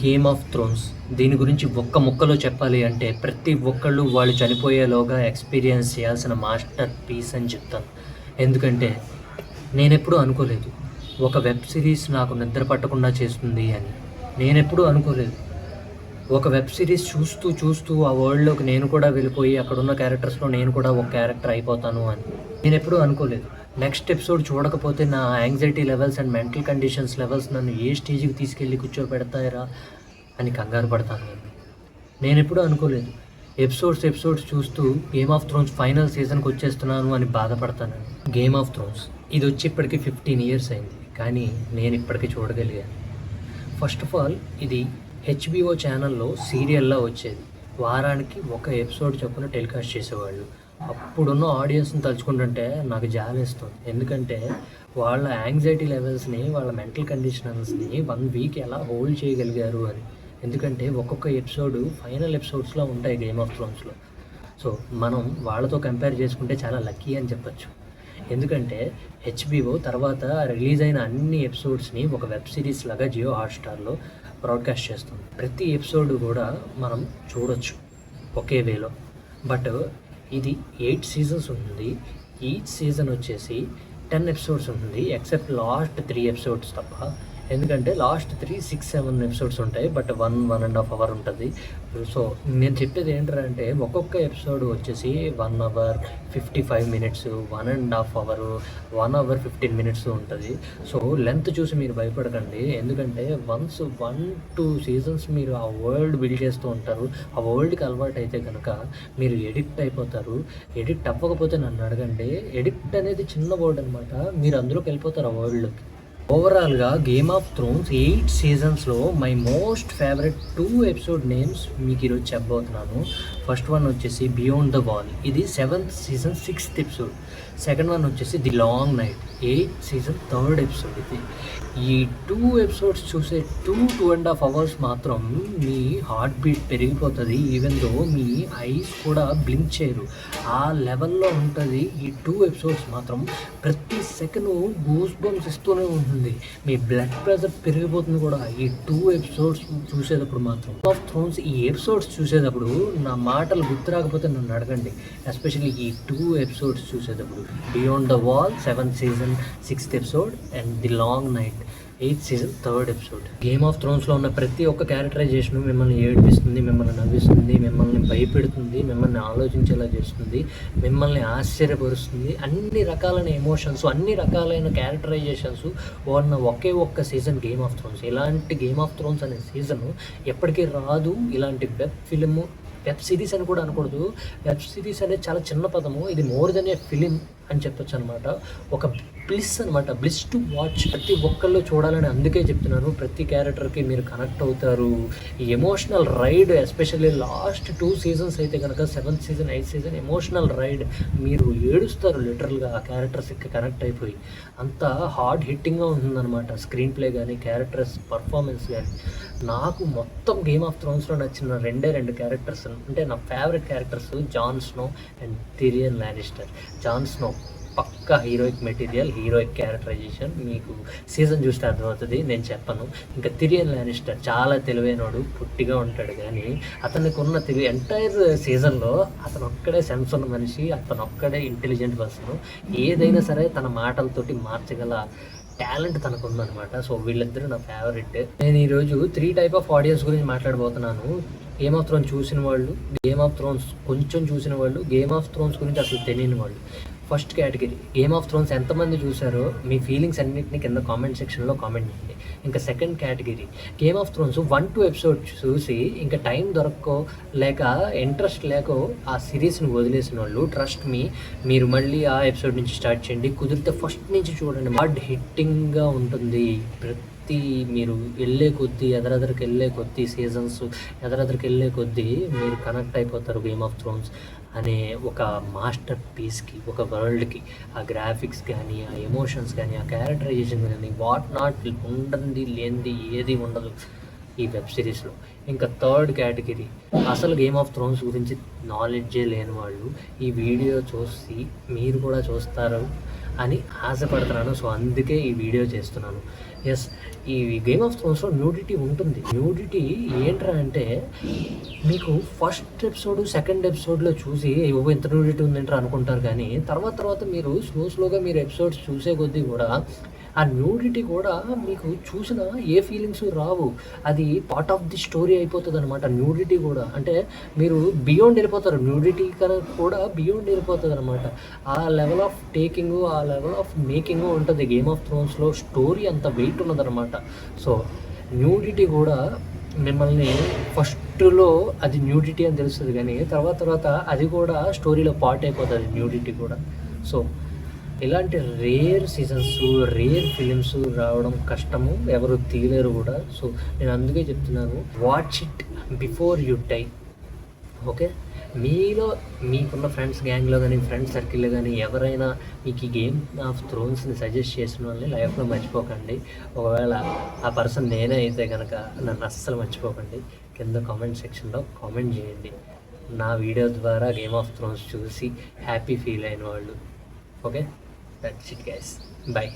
Game of Thrones దీని గురించి ఒక్క ముక్కలో చెప్పాలి అంటే ప్రతి ఒక్కళ్ళు వాళ్ళు చనిపోయేలోగా ఎక్స్పీరియన్స్ చేయాల్సిన మాస్టర్ పీస్ అని చెప్తాను. ఎందుకంటే నేనెప్పుడూ అనుకోలేదు ఒక వెబ్ సిరీస్ నాకు నిద్ర పట్టకుండా చేస్తుంది అని. నేనెప్పుడూ అనుకోలేదు ఒక వెబ్ సిరీస్ చూస్తూ చూస్తూ ఆ వరల్డ్లోకి నేను కూడా వెళ్ళిపోయి అక్కడున్న క్యారెక్టర్స్లో నేను కూడా ఒక క్యారెక్టర్ అయిపోతాను అని నేనెప్పుడూ అనుకోలేదు. నెక్స్ట్ ఎపిసోడ్ చూడకపోతే నా anxiety levels and mental conditions levels నన్ను ఏ స్టేజ్కి తీసుకెళ్ళి కూర్చోబెడతాయరా అని కంగారు పడతాను. నేనెప్పుడూ అనుకోలేదు ఎపిసోడ్స్ చూస్తూ గేమ్ ఆఫ్ థ్రోన్స్ ఫైనల్ సీజన్కి వచ్చేస్తున్నాను అని బాధపడతాను. గేమ్ ఆఫ్ థ్రోన్స్ ఇది వచ్చి ఇప్పటికీ 15 years అయింది, కానీ నేను ఇప్పటికీ చూడగలిగాను. ఫస్ట్ ఆఫ్ ఆల్ ఇది HBO ఛానల్లో సీరియల్లా వచ్చేది. వారానికి ఒక ఎపిసోడ్ చొప్పున టెలికాస్ట్ చేసేవాళ్ళు. అప్పుడున్న ఆడియన్స్ని తలుచుకుంటుంటే నాకు జాలేస్తుంది. ఎందుకంటే వాళ్ళ యాంగ్జైటీ లెవెల్స్ని, వాళ్ళ మెంటల్ కండిషన్స్ని 1 week ఎలా హోల్డ్ చేయగలిగారు అని. ఎందుకంటే ఒక్కొక్క ఎపిసోడ్ ఫైనల్ ఎపిసోడ్స్లో ఉంటాయి గేమ్ ఆఫ్ థ్రోన్స్లో. సో మనం వాళ్ళతో కంపేర్ చేసుకుంటే చాలా లక్కీ అని చెప్పచ్చు. ఎందుకంటే HBO తర్వాత రిలీజ్ అయిన అన్ని ఎపిసోడ్స్ని ఒక వెబ్ సిరీస్ లాగా జియో హాట్స్టార్లో బ్రాడ్కాస్ట్ చేస్తుంది. ప్రతి ఎపిసోడ్ కూడా మనం చూడొచ్చు ఒకే వేలో. బట్ ఇది 8 seasons ఉంటుంది. ఈచ్ సీజన్ వచ్చేసి 10 episodes ఉంటుంది, ఎక్సెప్ట్ లాస్ట్ 3 episodes తప్ప. ఎందుకంటే లాస్ట్ 3-6-7 episodes ఉంటాయి, బట్ 1.5 hour ఉంటుంది. సో నేను చెప్పేది ఏంటంటే ఒక్కొక్క ఎపిసోడ్ వచ్చేసి 1 hour 55 minutes, 1.5 hour, 1 hour 15 minutes ఉంటుంది. సో లెంత్ చూసి మీరు భయపడకండి. ఎందుకంటే వన్స్ 1-2 seasons మీరు ఆ వరల్డ్ బిల్డ్ చేస్తూ ఉంటారు. ఆ వరల్డ్కి అలవాటు అయితే కనుక మీరు ఎడిక్ట్ అయిపోతారు. ఎడిక్ట్ అవ్వకపోతే నన్ను అడగండి. ఎడిక్ట్ అనేది చిన్న వర్డ్ అనమాట. మీరు అందులోకి వెళ్ళిపోతారు ఆ వరల్డ్లోకి. ఓవరాల్గా గేమ్ ఆఫ్ థ్రోన్స్ 8 seasonsలో my most favourite 2 episode names మీకు ఈరోజు చెప్పబోతున్నాను. ఫస్ట్ వన్ వచ్చేసి బియాండ్ ద వాల్, ఇది 7th season 6th episode. Second one వచ్చేసి the long night, 8th season 3rd episode. ఇది ఈ 2 episodes చూసే 2.5 hours మాత్రం మీ హార్ట్ బీట్ పెరిగిపోతుంది. ఈవెన్ దో మీ ఐస్ కూడా బ్లింక్ చేయరు, ఆ లెవెల్లో ఉంటుంది. ఈ 2 episodes మాత్రం ప్రతి సెకండ్ గూస్ బంప్స్ ఇస్తూనే ఉంటుంది. మీ బ్లడ్ ప్రెషర్ పెరిగిపోతుంది కూడా ఈ 2 episodes చూసేటప్పుడు మాత్రం. ఆఫ్ థ్రోన్స్ ఈ ఎపిసోడ్స్ చూసేటప్పుడు నా మాటలు గుర్తు రాకపోతే నన్ను అడగండి, ఎస్పెషల్లీ ఈ 2 episodes చూసేటప్పుడు. Beyond the wall 7th season 6th episode and the long night 8th season 3rd episode. Game of థ్రోన్స్లో ఉన్న ప్రతి ఒక్క క్యారెక్టరైజేషన్ మిమ్మల్ని ఏడిపిస్తుంది, మిమ్మల్ని నవ్విస్తుంది, మిమ్మల్ని భయపెడుతుంది, మిమ్మల్ని ఆలోచించేలా చేస్తుంది, మిమ్మల్ని ఆశ్చర్యపరుస్తుంది. అన్ని రకాలైన ఎమోషన్స్, అన్ని రకాలైన క్యారెక్టరైజేషన్స్ ఉన్న ఒకే ఒక్క సీజన్ గేమ్ ఆఫ్ థ్రోన్స్. ఇలాంటి గేమ్ ఆఫ్ థ్రోన్స్ అనే సీజన్ ఎప్పటికీ రాదు. ఇలాంటి వెబ్ సిరీస్ అని కూడా అనకూడదు. వెబ్ సిరీస్ అనేది చాలా చిన్న పదము. ఇది మోర్ దెన్ ఏ ఫిలిం అని చెప్పొచ్చు అనమాట. ఒక బ్లిస్ అనమాట, బ్లిస్ టు వాచ్. ప్రతి ఒక్కళ్ళు చూడాలని అందుకే చెప్తున్నాను. ప్రతి క్యారెక్టర్కి మీరు కనెక్ట్ అవుతారు. ఈ emotional ride, especially last 2 seasons అయితే కనుక 7th season 8th season emotional ride. మీరు ఏడుస్తారు లిటరల్గా ఆ క్యారెక్టర్స్కి కనెక్ట్ అయిపోయి. అంత హార్డ్ హిట్టింగ్గా ఉంటుందన్నమాట స్క్రీన్ ప్లే కానీ, క్యారెక్టర్స్ పర్ఫార్మెన్స్ కానీ. నాకు మొత్తం గేమ్ ఆఫ్ థ్రోన్స్లో నచ్చిన 2 క్యారెక్టర్స్ అంటే నా favourite characters Jon Snow and Tyrion Lannister. Jon Snow పక్కా హీరోయిక్ మెటీరియల్, హీరోయిక్ క్యారెక్టరైజేషన్. మీకు సీజన్ చూస్తే అర్థమవుతుంది, నేను చెప్పను. ఇంకా టిరియన్ లానిస్టర్ చాలా తెలివైనడు, పుట్టిగా ఉంటాడు, కానీ అతనికి ఉన్న తెలివి ఎంటైర్ సీజన్లో అతను ఒక్కడే సెన్స్ ఉన్న మనిషి, అతను ఒక్కడే ఇంటెలిజెంట్ పర్సన్. ఏదైనా సరే తన మాటలతోటి మార్చగల టాలెంట్ తనకు ఉందన్నమాట. సో వీళ్ళిద్దరూ నా ఫేవరెట్. నేను ఈరోజు 3 type of ఆడియన్స్ గురించి మాట్లాడబోతున్నాను. గేమ్ ఆఫ్ థ్రోన్స్ చూసిన వాళ్ళు, గేమ్ ఆఫ్ థ్రోన్స్ కొంచెం చూసిన వాళ్ళు, గేమ్ ఆఫ్ థ్రోన్స్ గురించి అసలు తెలియని వాళ్ళు. First category, game of Thrones ఎంతమంది చూసారో మీ ఫీలింగ్స్ అన్నింటినీ కింద కామెంట్ సెక్షన్లో కామెంట్ చేయండి. ఇంకా second category, game of Thrones 1-2 episodes చూసి ఇంకా టైం దొరక్కో లేక ఇంట్రెస్ట్ లేకో ఆ సిరీస్ని వదిలేసిన వాళ్ళు, ట్రస్ట్ మీ, మీరు మళ్ళీ ఆ ఎపిసోడ్ నుంచి స్టార్ట్ చేయండి. కుదిరితే ఫస్ట్ నుంచి చూడండి. హార్డ్ హిట్టింగ్గా ఉంటుంది. మీరు వెళ్ళే కొద్దీ, ఎదరెదరికి వెళ్ళే కొద్దీ, సీజన్స్ ఎదరెదరికి వెళ్ళే కొద్దీ మీరు కనెక్ట్ అయిపోతారు గేమ్ ఆఫ్ థ్రోన్స్ అనే ఒక మాస్టర్ పీస్కి, ఒక వరల్డ్కి. ఆ గ్రాఫిక్స్ కానీ, ఆ ఎమోషన్స్ కానీ, ఆ క్యారెక్టరైజేషన్ కానీ, వాట్ నాట్ ఉండండి లేనిది ఏది ఉండదు ఈ వెబ్ సిరీస్లో. ఇంకా థర్డ్ కేటగిరీ, అసలు గేమ్ ఆఫ్ థ్రోన్స్ గురించి నాలెడ్జే లేని వాళ్ళు ఈ వీడియో చూసి మీరు కూడా చూస్తారు అని ఆశపడుతున్నాను. సో అందుకే ఈ వీడియో చేస్తున్నాను. ఎస్, ఈ గేమ్ ఆఫ్ థ్రోన్స్లో న్యూడిటీ ఉంటుంది. న్యూడిటీ ఏంట్రా అంటే మీకు ఫస్ట్ ఎపిసోడ్ సెకండ్ ఎపిసోడ్లో చూసి ఇంత న్యూడిటీ ఉందేంట్రా అనుకుంటారు, కానీ తర్వాత మీరు స్లోగా మీరు ఎపిసోడ్స్ చూసే కొద్దీ కూడా ఆ న్యూడిటీ కూడా మీకు చూసిన ఏ ఫీలింగ్స్ రావు. అది పార్ట్ ఆఫ్ ది స్టోరీ అయిపోతుంది అనమాట. న్యూడిటీ కూడా అంటే మీరు బియాండ్ వెళ్ళిపోతారు. న్యూడిటీ కన్నా కూడా బియాండ్ వెళ్ళిపోతుంది అనమాట. ఆ లెవెల్ ఆఫ్ టేకింగ్, ఆ లెవెల్ ఆఫ్ మేకింగ్ ఉంటుంది గేమ్ ఆఫ్ థ్రోన్స్లో. స్టోరీ అంత వెయిట్ ఉన్నదనమాట. సో న్యూడిటీ కూడా మిమ్మల్ని ఫస్ట్లో అది న్యూడిటీ అని తెలుస్తుంది, కానీ తర్వాత అది కూడా స్టోరీలో పార్ట్ అయిపోతుంది న్యూడిటీ కూడా. సో ఇలాంటి రేర్ సీజన్స్, రేర్ ఫిలిమ్స్ రావడం కష్టము, ఎవరు తీయలేరు కూడా. సో నేను అందుకే చెప్తున్నాను, watch it before you die. Okay, మీలో మీకున్న ఫ్రెండ్స్ గ్యాంగ్లో కానీ ఫ్రెండ్స్ సర్కిల్లో కానీ ఎవరైనా మీకు ఈ గేమ్ ఆఫ్ థ్రోన్స్ని సజెస్ట్ చేసిన వాళ్ళని లైఫ్లో మర్చిపోకండి. ఒకవేళ ఆ పర్సన్ నేనే అయితే కనుక నన్ను అస్సలు మర్చిపోకండి. కింద కామెంట్ సెక్షన్లో కామెంట్ చేయండి, నా వీడియో ద్వారా గేమ్ ఆఫ్ థ్రోన్స్ చూసి హ్యాపీ ఫీల్ అయిన వాళ్ళు. Okay, that's it guys, bye.